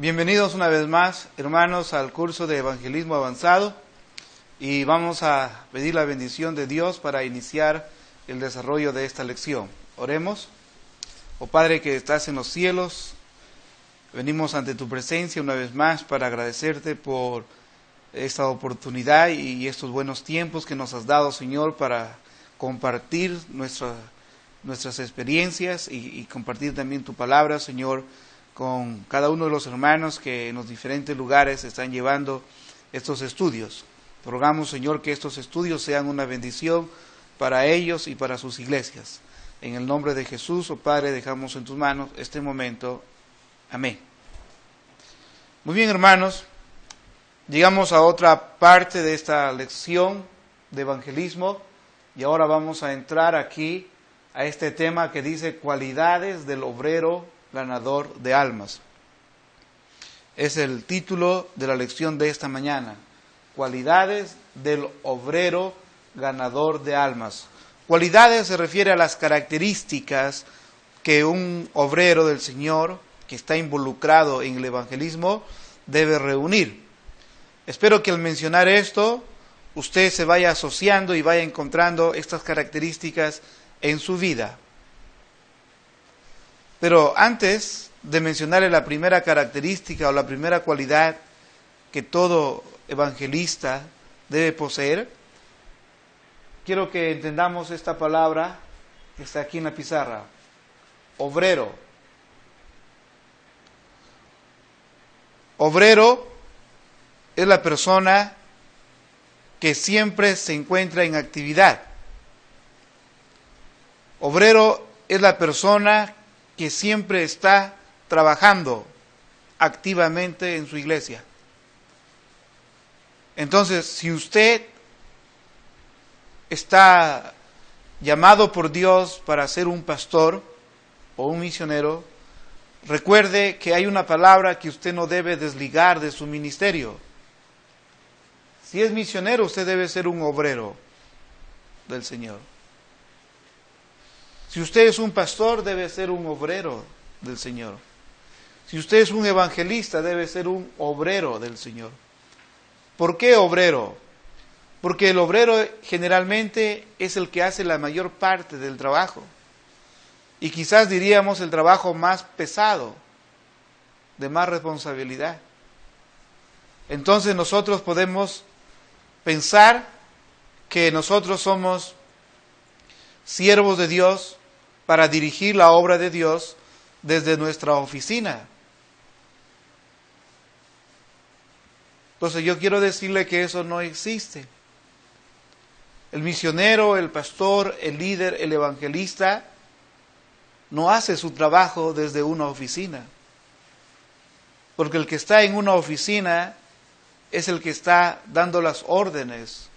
Bienvenidos una vez más, hermanos, al curso de Evangelismo Avanzado, y vamos a pedir la bendición de Dios para iniciar el desarrollo de esta lección. Oremos. Oh Padre que estás en los cielos, venimos ante tu presencia una vez más para agradecerte por esta oportunidad y estos buenos tiempos que nos has dado, Señor, para compartir nuestras experiencias y compartir también tu palabra, Señor, con cada uno de los hermanos que en los diferentes lugares están llevando estos estudios. Rogamos, Señor, que estos estudios sean una bendición para ellos y para sus iglesias. En el nombre de Jesús, oh Padre, dejamos en tus manos este momento. Amén. Muy bien, hermanos, llegamos a otra parte de esta lección de evangelismo y ahora vamos a entrar aquí a este tema que dice cualidades del obrero ganador de almas. Es el título de la lección de esta mañana. Cualidades del obrero ganador de almas. Cualidades se refiere a las características que un obrero del Señor que está involucrado en el evangelismo debe reunir. Espero que al mencionar esto, usted se vaya asociando y vaya encontrando estas características en su vida. Pero antes de mencionarle la primera característica o la primera cualidad que todo evangelista debe poseer, quiero que entendamos esta palabra que está aquí en la pizarra. Obrero. Obrero es la persona que siempre se encuentra en actividad. Obrero es la persona que siempre está trabajando activamente en su iglesia. Entonces, si usted está llamado por Dios para ser un pastor o un misionero, recuerde que hay una palabra que usted no debe desligar de su ministerio. Si es misionero, usted debe ser un obrero del Señor. Si usted es un pastor, debe ser un obrero del Señor. Si usted es un evangelista, debe ser un obrero del Señor. ¿Por qué obrero? Porque el obrero generalmente es el que hace la mayor parte del trabajo. Y quizás diríamos el trabajo más pesado, de más responsabilidad. Entonces nosotros podemos pensar que nosotros somos siervos de Dios para dirigir la obra de Dios desde nuestra oficina. Entonces yo quiero decirle que eso no existe. El misionero, el pastor, el líder, el evangelista no hace su trabajo desde una oficina. Porque el que está en una oficina es el que está dando las órdenes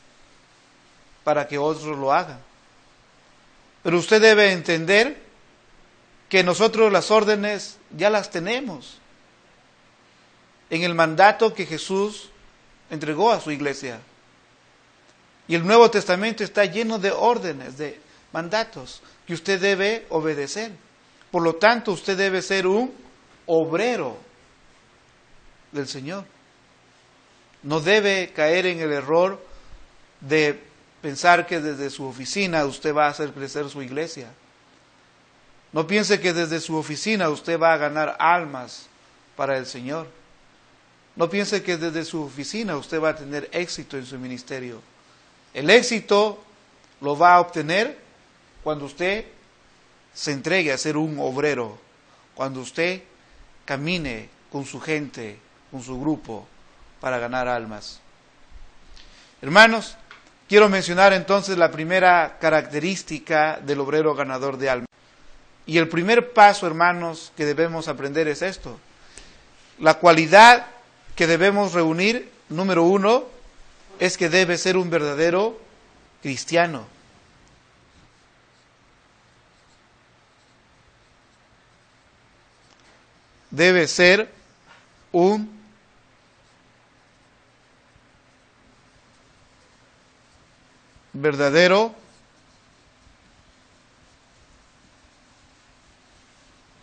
para que otros lo hagan. Pero usted debe entender que nosotros las órdenes ya las tenemos en el mandato que Jesús entregó a su iglesia. Y el Nuevo Testamento está lleno de órdenes, de mandatos que usted debe obedecer. Por lo tanto, usted debe ser un obrero del Señor. No debe caer en el error de pensar que desde su oficina usted va a hacer crecer su iglesia. No piense que desde su oficina usted va a ganar almas para el Señor. No piense que desde su oficina usted va a tener éxito en su ministerio. El éxito lo va a obtener cuando usted se entregue a ser un obrero, cuando usted camine con su gente, con su grupo, para ganar almas. Hermanos, quiero mencionar entonces la primera característica del obrero ganador de almas. Y el primer paso, hermanos, que debemos aprender es esto. La cualidad que debemos reunir, número uno, es que debe ser un verdadero cristiano. Debe ser un verdadero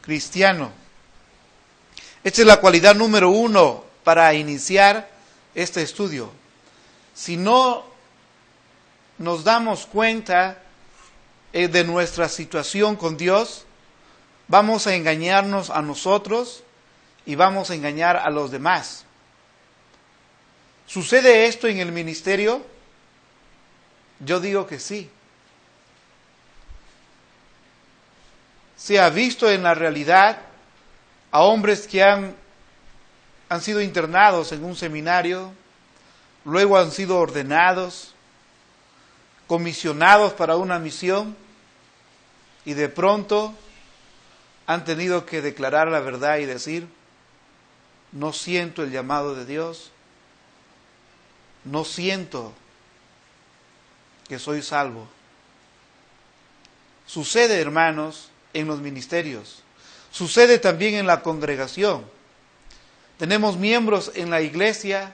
cristiano. Esta es la cualidad número 1 para iniciar este estudio. Si no nos damos cuenta de nuestra situación con Dios, vamos a engañarnos a nosotros y vamos a engañar a los demás. ¿Sucede esto en el ministerio? Yo digo que sí. Se ha visto en la realidad a hombres que han sido internados en un seminario, luego han sido ordenados, comisionados para una misión y de pronto han tenido que declarar la verdad y decir: no siento el llamado de Dios, no siento que soy salvo. Sucede, hermanos, en los ministerios. Sucede también en la congregación. Tenemos miembros en la iglesia,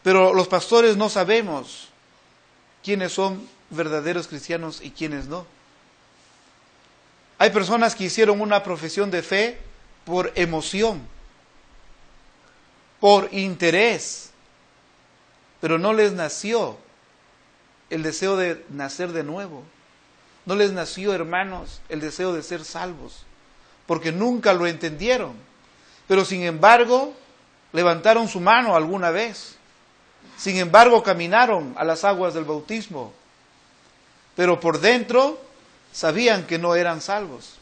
pero los pastores no sabemos quiénes son verdaderos cristianos y quiénes no. Hay personas que hicieron una profesión de fe por emoción, por interés, pero no les nació el deseo de nacer de nuevo. No les nació, hermanos, el deseo de ser salvos, porque nunca lo entendieron. Pero sin embargo, levantaron su mano alguna vez. Sin embargo, caminaron a las aguas del bautismo. Pero por dentro sabían que no eran salvos.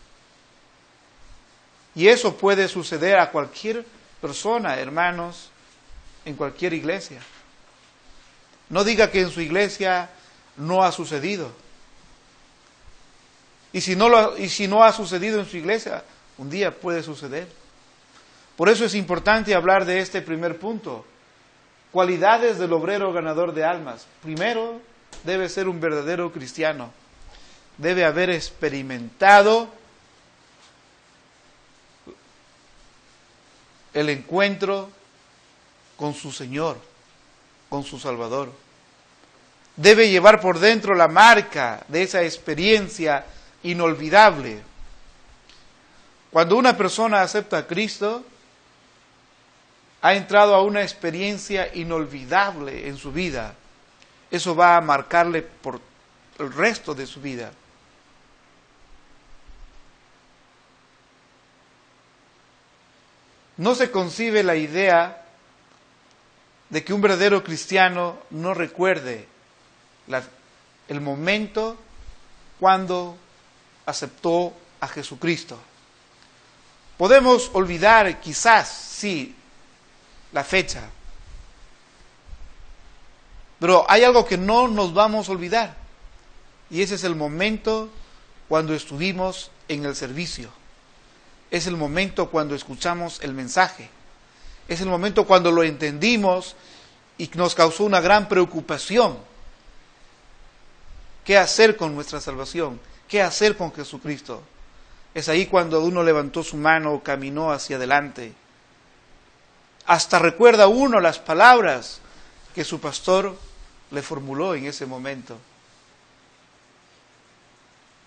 Y eso puede suceder a cualquier persona, hermanos, en cualquier iglesia. No diga que en su iglesia no ha sucedido. Y si no ha sucedido en su iglesia, un día puede suceder. Por eso es importante hablar de este primer punto. Cualidades del obrero ganador de almas. Primero, debe ser un verdadero cristiano. Debe haber experimentado el encuentro con su Señor, con su Salvador. Debe llevar por dentro la marca de esa experiencia inolvidable. Cuando una persona acepta a Cristo, ha entrado a una experiencia inolvidable en su vida. Eso va a marcarle por el resto de su vida. No se concibe la idea de que un verdadero cristiano no recuerde el momento cuando aceptó a Jesucristo. Podemos olvidar quizás, sí, la fecha, pero hay algo que no nos vamos a olvidar, y ese es el momento cuando estuvimos en el servicio. Es el momento cuando escuchamos el mensaje. Es el momento cuando lo entendimos y nos causó una gran preocupación. ¿Qué hacer con nuestra salvación? ¿Qué hacer con Jesucristo? Es ahí cuando uno levantó su mano, caminó hacia adelante. Hasta recuerda uno las palabras que su pastor le formuló en ese momento.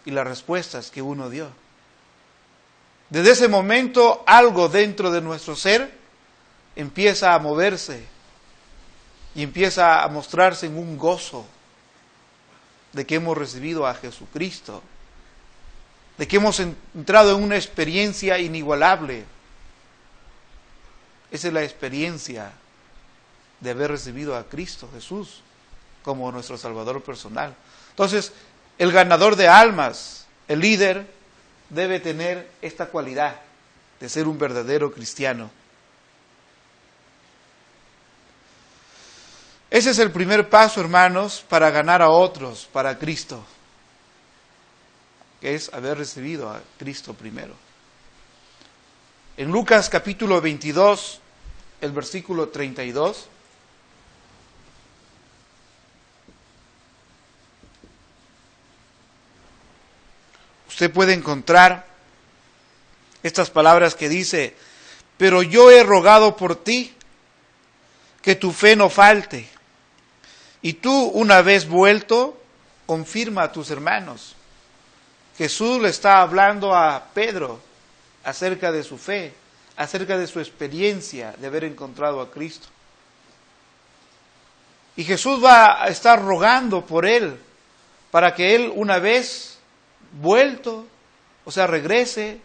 Y las respuestas que uno dio. Desde ese momento, algo dentro de nuestro ser empieza a moverse y empieza a mostrarse en un gozo de que hemos recibido a Jesucristo, de que hemos entrado en una experiencia inigualable. Esa es la experiencia de haber recibido a Cristo Jesús como nuestro Salvador personal. Entonces, el ganador de almas, el líder, debe tener esta cualidad de ser un verdadero cristiano. Ese es el primer paso, hermanos, para ganar a otros para Cristo, que es haber recibido a Cristo primero. En Lucas capítulo 22, el versículo 32, usted puede encontrar estas palabras que dice: pero yo he rogado por ti, que tu fe no falte, y tú, una vez vuelto, confirma a tus hermanos. Jesús le está hablando a Pedro acerca de su fe, acerca de su experiencia de haber encontrado a Cristo. Y Jesús va a estar rogando por él, para que él, una vez vuelto, o sea, regrese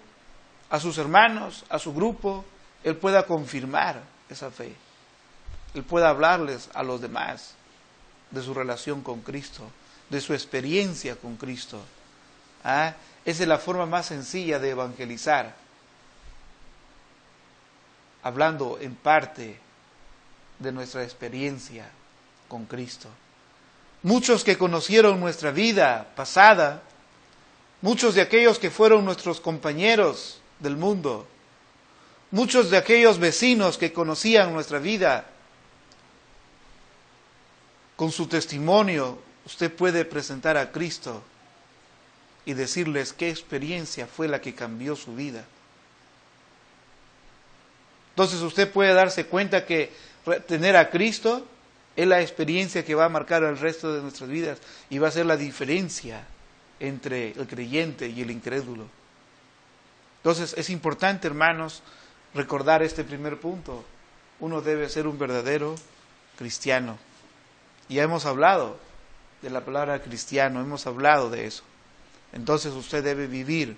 a sus hermanos, a su grupo, él pueda confirmar esa fe. Él pueda hablarles a los demás de su relación con Cristo, de su experiencia con Cristo. ¿Ah? Esa es la forma más sencilla de evangelizar, hablando en parte de nuestra experiencia con Cristo. Muchos que conocieron nuestra vida pasada, muchos de aquellos que fueron nuestros compañeros del mundo, muchos de aquellos vecinos que conocían nuestra vida, con su testimonio usted puede presentar a Cristo y decirles qué experiencia fue la que cambió su vida. Entonces usted puede darse cuenta que tener a Cristo es la experiencia que va a marcar el resto de nuestras vidas y va a ser la diferencia entre el creyente y el incrédulo. Entonces es importante, hermanos, recordar este primer punto. Uno debe ser un verdadero cristiano. Ya hemos hablado de la palabra cristiano, hemos hablado de eso. Entonces usted debe vivir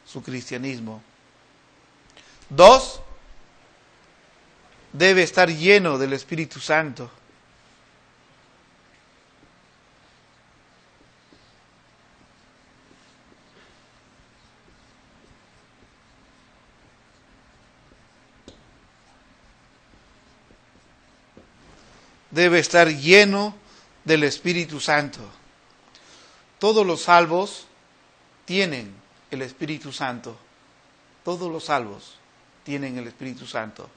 su cristianismo. 2, debe estar lleno del Espíritu Santo. Debe estar lleno del Espíritu Santo. Todos los salvos tienen el Espíritu Santo. Todos los salvos tienen el Espíritu Santo.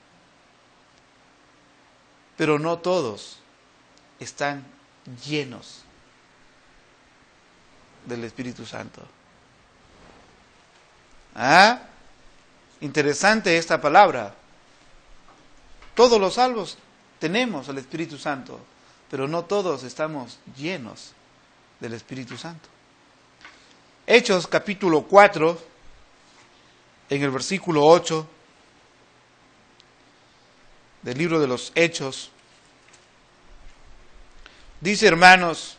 Pero no todos están llenos del Espíritu Santo. ¿Ah? Interesante esta palabra. Todos los salvos tenemos el Espíritu Santo, pero no todos estamos llenos del Espíritu Santo. Hechos capítulo 4, en el versículo 8 del libro de los Hechos, dice, hermanos,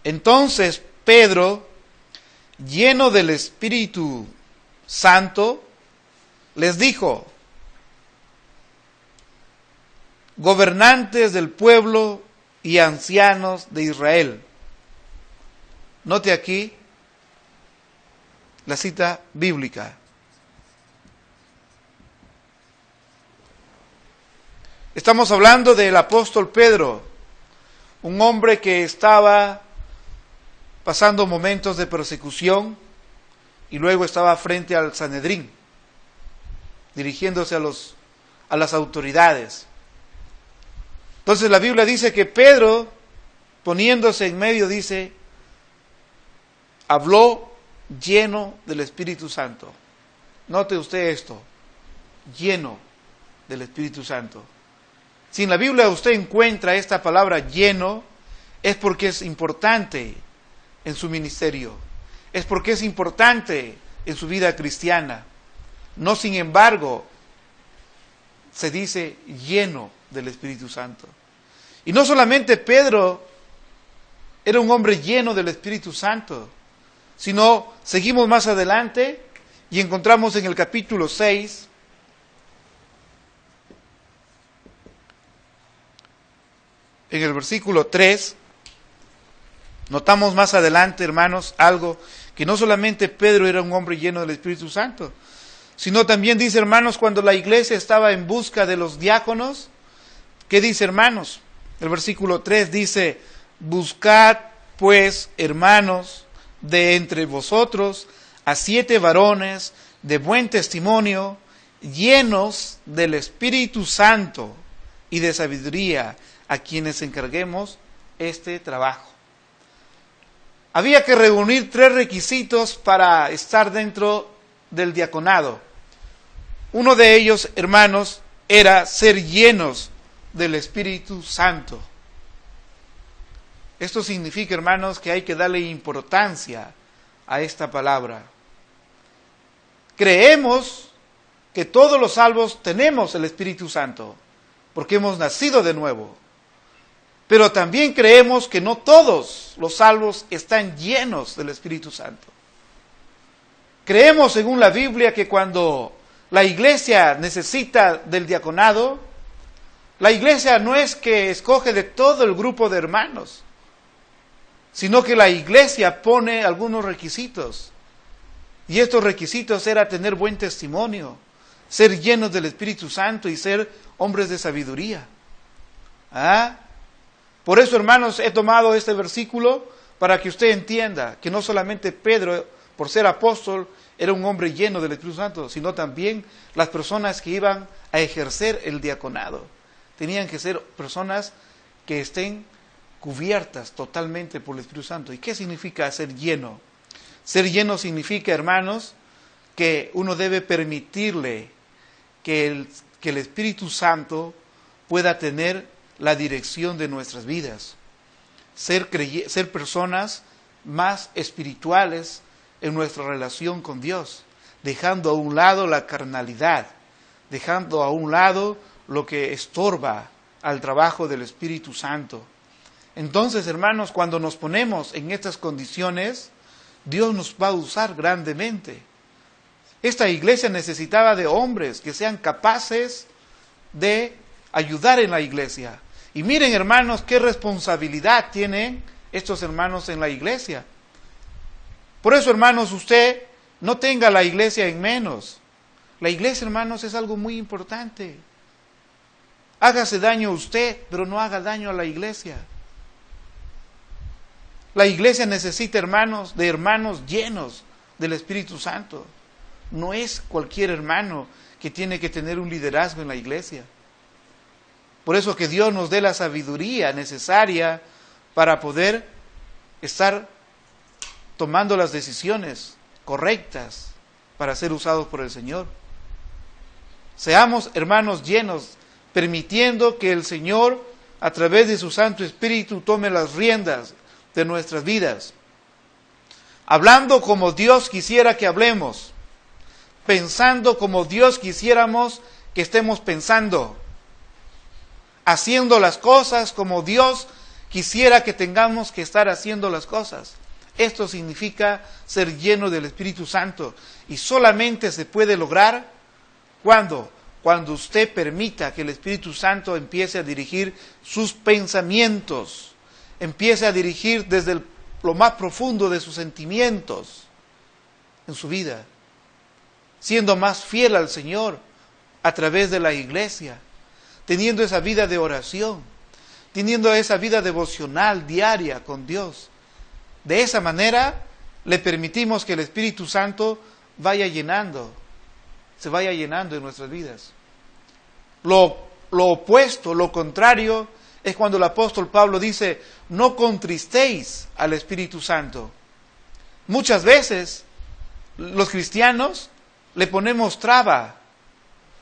entonces Pedro, lleno del Espíritu Santo, les dijo, gobernantes del pueblo y ancianos de Israel. Note aquí la cita bíblica. Estamos hablando del apóstol Pedro, un hombre que estaba pasando momentos de persecución y luego estaba frente al Sanedrín, dirigiéndose a las autoridades. Entonces la Biblia dice que Pedro, poniéndose en medio, dice, habló lleno del Espíritu Santo. Note usted esto, lleno del Espíritu Santo. Si en la Biblia usted encuentra esta palabra lleno, es porque es importante en su ministerio, es porque es importante en su vida cristiana. No, sin embargo, se dice lleno del Espíritu Santo. Y no solamente Pedro era un hombre lleno del Espíritu Santo, sino seguimos más adelante y encontramos en el capítulo 6, en el versículo 3, notamos más adelante, hermanos, algo que no solamente Pedro era un hombre lleno del Espíritu Santo, sino también dice, hermanos, cuando la iglesia estaba en busca de los diáconos, ¿qué dice, hermanos? El versículo 3 dice, buscad pues, hermanos, de entre vosotros a 7 varones de buen testimonio, llenos del Espíritu Santo y de sabiduría, a quienes encarguemos este trabajo. Había que reunir 3 requisitos para estar dentro del diaconado. Uno de ellos, hermanos, era ser llenos del Espíritu Santo. Esto significa, hermanos, que hay que darle importancia a esta palabra. Creemos que todos los salvos tenemos el Espíritu Santo, porque hemos nacido de nuevo. Pero también creemos que no todos los salvos están llenos del Espíritu Santo. Creemos, según la Biblia, que cuando la iglesia necesita del diaconado, la iglesia no es que escoge de todo el grupo de hermanos, sino que la iglesia pone algunos requisitos. Y estos requisitos era tener buen testimonio, ser llenos del Espíritu Santo y ser hombres de sabiduría. Por eso, hermanos, he tomado este versículo para que usted entienda que no solamente Pedro, por ser apóstol, era un hombre lleno del Espíritu Santo, sino también las personas que iban a ejercer el diaconado. Tenían que ser personas que estén cubiertas totalmente por el Espíritu Santo. ¿Y qué significa ser lleno? Ser lleno significa, hermanos, que uno debe permitirle que el Espíritu Santo pueda tener la dirección de nuestras vidas. Ser personas más espirituales en nuestra relación con Dios, dejando a un lado la carnalidad, dejando a un lado lo que estorba al trabajo del Espíritu Santo. Entonces, hermanos, cuando nos ponemos en estas condiciones, Dios nos va a usar grandemente. Esta iglesia necesitaba de hombres que sean capaces de ayudar en la iglesia. Y miren, hermanos, qué responsabilidad tienen estos hermanos en la iglesia. Por eso, hermanos, usted no tenga la iglesia en menos. La iglesia, hermanos, es algo muy importante. Hágase daño a usted, pero no haga daño a la iglesia. La iglesia necesita, hermanos, de hermanos llenos del Espíritu Santo. No es cualquier hermano que tiene que tener un liderazgo en la iglesia. Por eso que Dios nos dé la sabiduría necesaria para poder estar tomando las decisiones correctas para ser usados por el Señor. Seamos, hermanos, llenos, permitiendo que el Señor, a través de su Santo Espíritu, tome las riendas de nuestras vidas. Hablando como Dios quisiera que hablemos, pensando como Dios quisiéramos que estemos pensando, haciendo las cosas como Dios quisiera que tengamos que estar haciendo las cosas. Esto significa ser lleno del Espíritu Santo, y solamente se puede lograr cuando usted permita que el Espíritu Santo empiece a dirigir sus pensamientos, empiece a dirigir desde lo más profundo de sus sentimientos en su vida, siendo más fiel al Señor a través de la iglesia, teniendo esa vida de oración, teniendo esa vida devocional diaria con Dios. De esa manera le permitimos que el Espíritu Santo se vaya llenando en nuestras vidas. Lo opuesto, lo contrario, es cuando el apóstol Pablo dice: no contristéis al Espíritu Santo. Muchas veces los cristianos le ponemos traba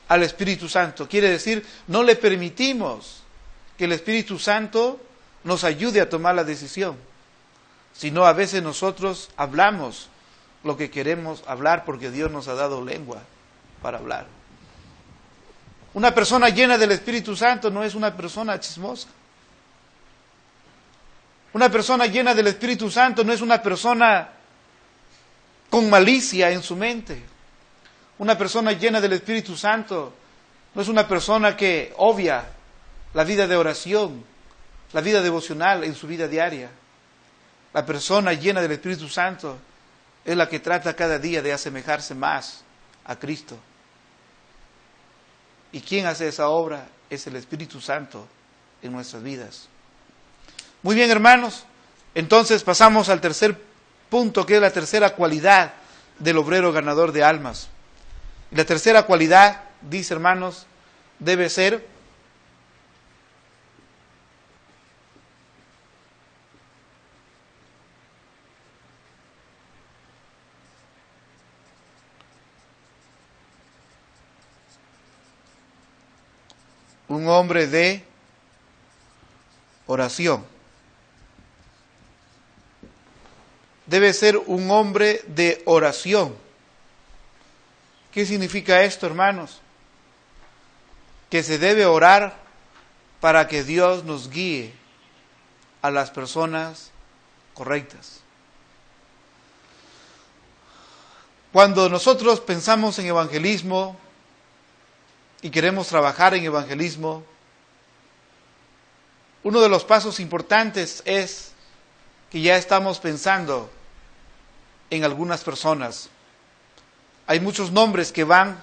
al Espíritu Santo. Quiere decir, no le permitimos que el Espíritu Santo nos ayude a tomar la decisión, sino a veces nosotros hablamos lo que queremos hablar porque Dios nos ha dado lengua para hablar. Una persona llena del Espíritu Santo no es una persona chismosa. Una persona llena del Espíritu Santo no es una persona con malicia en su mente. Una persona llena del Espíritu Santo no es una persona que obvia la vida de oración, la vida devocional en su vida diaria. La persona llena del Espíritu Santo es la que trata cada día de asemejarse más a Cristo. ¿Y quién hace esa obra? Es el Espíritu Santo en nuestras vidas. Muy bien, hermanos. Entonces pasamos al tercer punto, que es la tercera cualidad del obrero ganador de almas. Y la tercera cualidad, dice, hermanos, debe ser un hombre de oración. Debe ser un hombre de oración. ¿Qué significa esto, hermanos? Que se debe orar para que Dios nos guíe a las personas correctas. Cuando nosotros pensamos en evangelismo y queremos trabajar en evangelismo, uno de los pasos importantes es que ya estamos pensando en algunas personas. Hay muchos nombres que van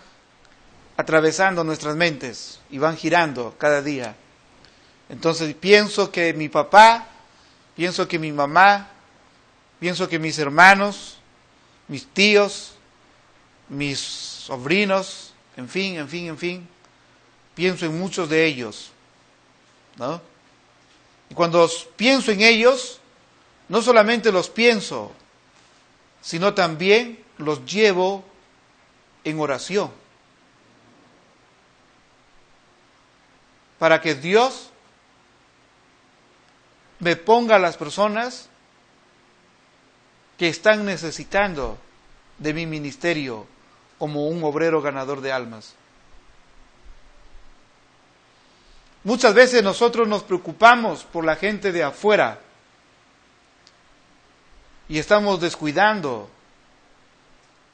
atravesando nuestras mentes y van girando cada día. Entonces pienso que mi papá, pienso que mi mamá, pienso que mis hermanos, mis tíos, mis sobrinos, en fin, pienso en muchos de ellos, ¿no? Y cuando pienso en ellos, no solamente los pienso, sino también los llevo en oración, para que Dios me ponga a las personas que están necesitando de mi ministerio como un obrero ganador de almas. Muchas veces nosotros nos preocupamos por la gente de afuera y estamos descuidando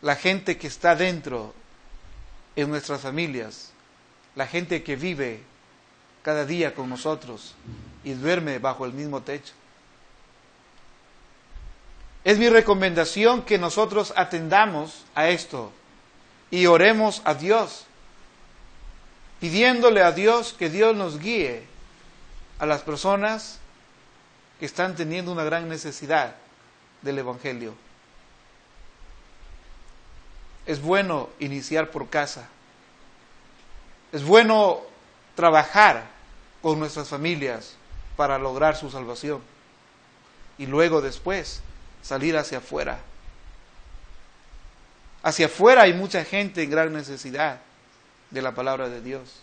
la gente que está dentro en nuestras familias, la gente que vive cada día con nosotros y duerme bajo el mismo techo. Es mi recomendación que nosotros atendamos a esto y oremos a Dios, pidiéndole a Dios que Dios nos guíe a las personas que están teniendo una gran necesidad del Evangelio. Es bueno iniciar por casa. Es bueno trabajar con nuestras familias para lograr su salvación. Y luego después salir hacia afuera. Hacia afuera hay mucha gente en gran necesidad de la palabra de Dios.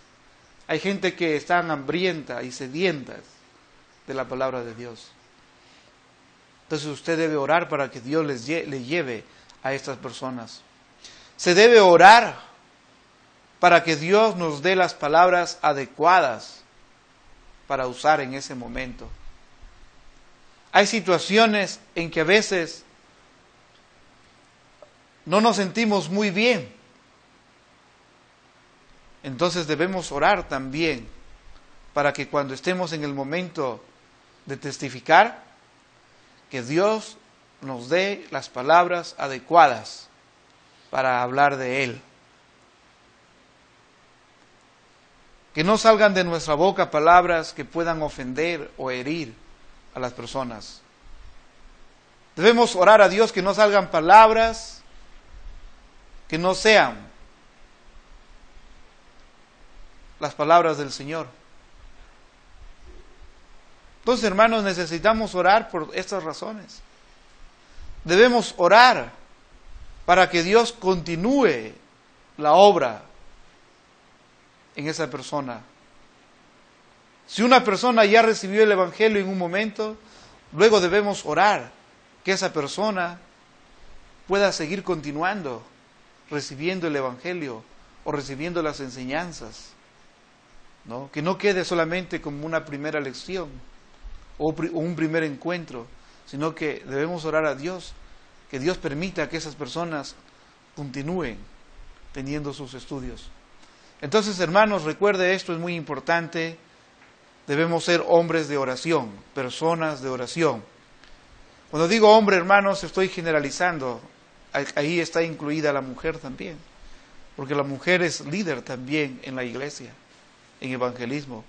Hay gente que está hambrienta y sedientas de la palabra de Dios. Entonces usted debe orar para que Dios le lleve a estas personas. Se debe orar para que Dios nos dé las palabras adecuadas para usar en ese momento. Hay situaciones en que a veces no nos sentimos muy bien. Entonces debemos orar también para que cuando estemos en el momento de testificar, que Dios nos dé las palabras adecuadas para hablar de Él. Que no salgan de nuestra boca palabras que puedan ofender o herir a las personas. Debemos orar a Dios que no salgan palabras que no sean las palabras del Señor. Entonces, hermanos, necesitamos orar por estas razones. Debemos orar para que Dios continúe la obra en esa persona. Si una persona ya recibió el Evangelio en un momento, luego debemos orar que esa persona pueda seguir continuando recibiendo el Evangelio o recibiendo las enseñanzas, ¿no? Que no quede solamente como una primera lección o un primer encuentro, sino que debemos orar a Dios, que Dios permita que esas personas continúen teniendo sus estudios. Entonces, hermanos, recuerde esto, es muy importante. Debemos ser hombres de oración, personas de oración. Cuando digo hombre, hermanos, estoy generalizando. Ahí está incluida la mujer también, porque la mujer es líder también en la iglesia, en evangelismo.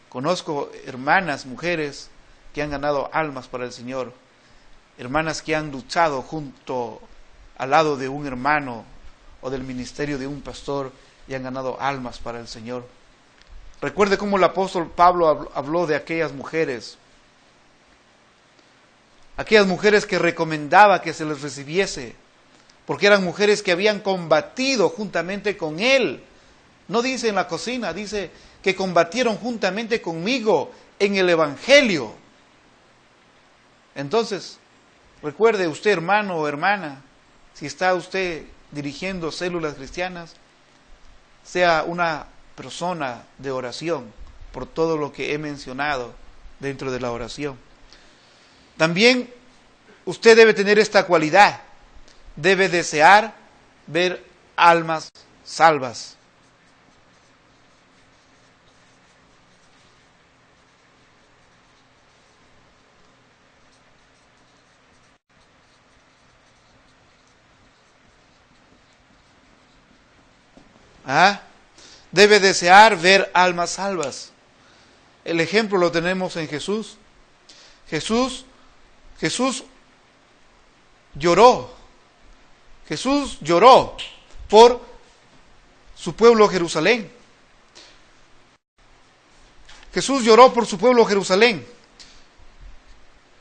Conozco hermanas, mujeres que han ganado almas para el Señor, hermanas que han luchado junto al lado de un hermano o del ministerio de un pastor y han ganado almas para el Señor. Recuerde cómo el apóstol Pablo habló de aquellas mujeres que recomendaba que se les recibiese, porque eran mujeres que habían combatido juntamente con él. No dice en la cocina, dice que combatieron juntamente conmigo en el Evangelio. Entonces, recuerde usted, hermano o hermana, si está usted dirigiendo células cristianas, sea una persona de oración por todo lo que he mencionado dentro de la oración. También usted debe tener esta cualidad, debe desear ver almas salvas. Debe desear ver almas salvas. El ejemplo lo tenemos en Jesús. Jesús lloró. Jesús lloró por su pueblo Jerusalén. Jesús lloró por su pueblo Jerusalén.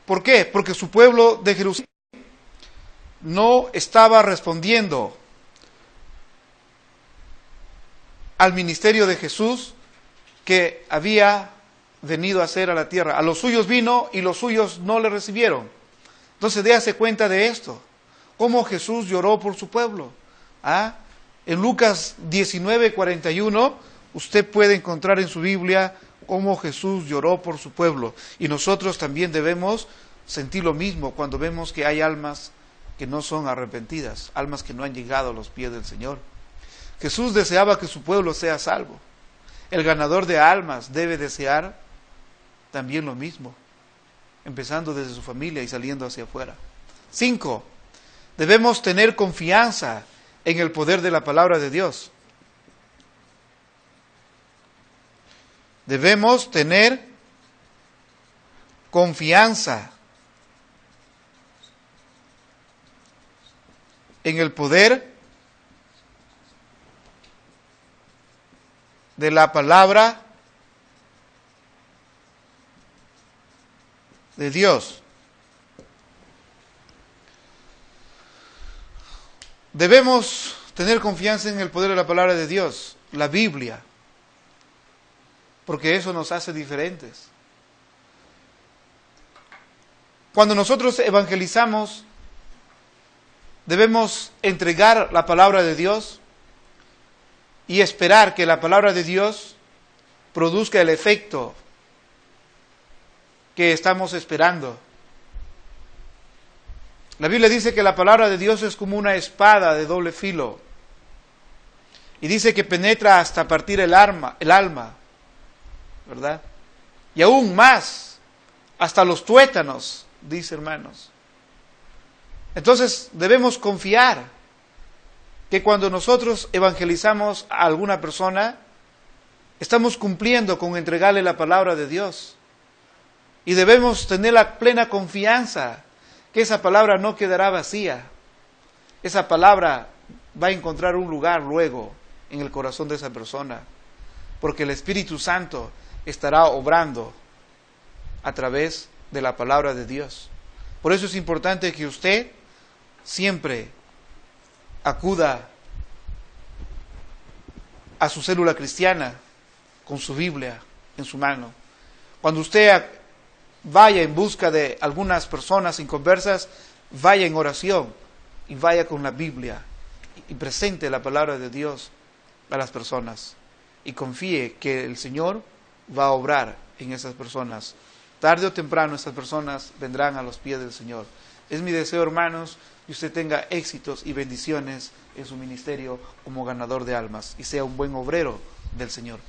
¿Por qué? Porque su pueblo de Jerusalén no estaba respondiendo al ministerio de Jesús que había venido a hacer a la tierra. A los suyos vino y los suyos no le recibieron. Entonces déase cuenta de esto, cómo Jesús lloró por su pueblo. En Lucas 19:41 usted puede encontrar en su Biblia cómo Jesús lloró por su pueblo. Y nosotros también debemos sentir lo mismo cuando vemos que hay almas que no son arrepentidas, almas que no han llegado a los pies del Señor. Jesús deseaba que su pueblo sea salvo. El ganador de almas debe desear también lo mismo, empezando desde su familia y saliendo hacia afuera. 5. Debemos tener confianza en el poder de la palabra de Dios. Debemos tener confianza en el poder de la palabra de Dios. Debemos tener confianza en el poder de la palabra de Dios, la Biblia, porque eso nos hace diferentes. Cuando nosotros evangelizamos, debemos entregar la palabra de Dios y esperar que la palabra de Dios produzca el efecto que estamos esperando. La Biblia dice que la palabra de Dios es como una espada de doble filo. Y dice que penetra hasta partir el alma, ¿verdad? Y aún más, hasta los tuétanos, dice hermanos. Entonces debemos confiar que cuando nosotros evangelizamos a alguna persona, estamos cumpliendo con entregarle la palabra de Dios. Y debemos tener la plena confianza que esa palabra no quedará vacía. Esa palabra va a encontrar un lugar luego en el corazón de esa persona, porque el Espíritu Santo estará obrando a través de la palabra de Dios. Por eso es importante que usted siempre acuda a su célula cristiana con su Biblia en su mano. Cuando usted vaya en busca de algunas personas inconversas, vaya en oración y vaya con la Biblia y presente la palabra de Dios a las personas y confíe que el Señor va a obrar en esas personas. Tarde o temprano esas personas vendrán a los pies del Señor. Es mi deseo, hermanos, que usted tenga éxitos y bendiciones en su ministerio como ganador de almas y sea un buen obrero del Señor.